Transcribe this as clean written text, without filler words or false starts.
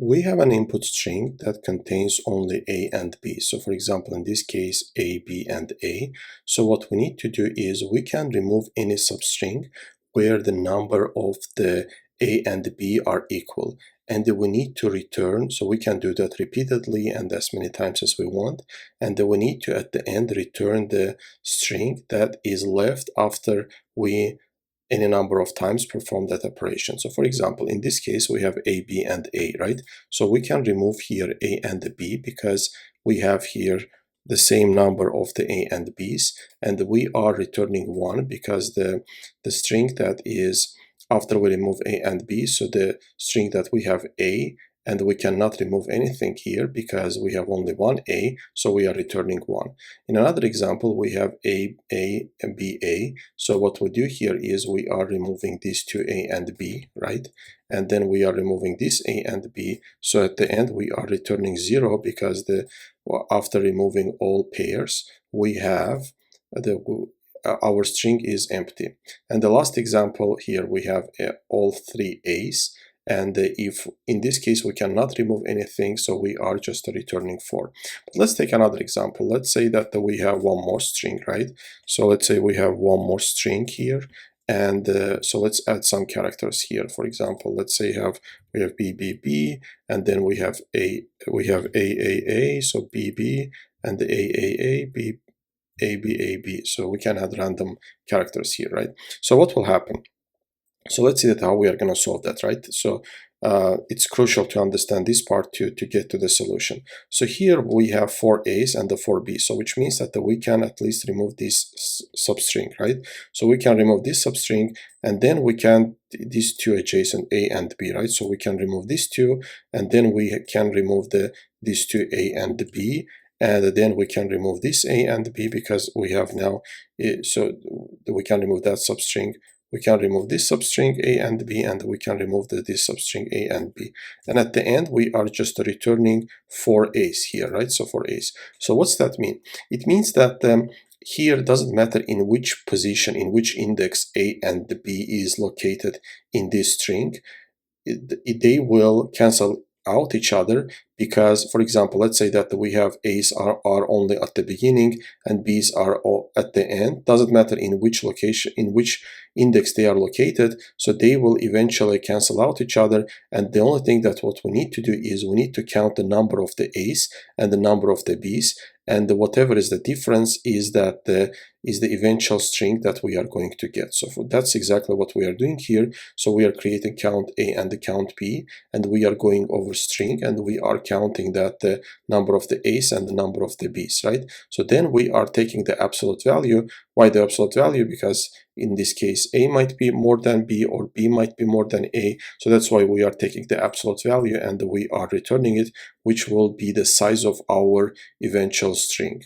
We have an input string that contains only A and B. So for example, in this case, A, B, and A. So what we need to do is we can remove any substring where the number of the A and B are equal. And then we need to return, so we can do that repeatedly and as many times as we want. And then we need to, at the end, return the string that is left after we any number of times perform that operation. So for example, in this case, we have A, B, and A, right? So we can remove here A and B because we have here the same number of the A and B's, and we are returning 1 because the string that is after we remove A and B, so the string that we have A, and we cannot remove anything here because we have only one A, so we are returning 1. In another example, we have A, and B, A. So what we do here is we are removing these two A and B, right? And then we are removing this A and B. So at the end, we are returning 0 because after removing all pairs, we have our string is empty. And the last example here, we have all 3 A's. And if in this case we cannot remove anything, so we are just returning 4. But let's take another example. Let's say that we have one more string, right? So let's say we have one more string here, and so let's add some characters here. For example, let's say we have B, B, B, and then we have A, A, so B, B, and A, B, A, B, A, B. So we can add random characters here, right? So what will happen? So let's see how we are going to solve that, right? So it's crucial to understand this part to get to the solution. So here we have 4 A's and the 4 B's, so which means that we can at least remove this substring, right? So we can remove this substring, and then we can these two adjacent A and B, right? So we can remove these two, and then we can remove these two A and B, and then we can remove this A and B because we have now, so we can remove that substring. We can remove this substring A and B, and we can remove this substring A and B. And at the end, we are just returning 4 A's here, right? So 4 A's. So what's that mean? It means that here it doesn't matter in which position, in which index A and B is located in this string, they will cancel out each other because, for example, let's say that we have A's are only at the beginning and B's are all at the end. Doesn't matter in which location, in which index they are located, so they will eventually cancel out each other. And the only thing that what we need to do is we need to count the number of the A's and the number of the B's, and whatever is the difference is that is the eventual string that we are going to get. So that's exactly what we are doing here. So we are creating count A and the count B, and we are going over string, and we are counting that the number of the A's and the number of the B's, right? So then we are taking the absolute value. Why the absolute value? Because in this case, A might be more than B or B might be more than A. So that's why we are taking the absolute value and we are returning it, which will be the size of our eventual string.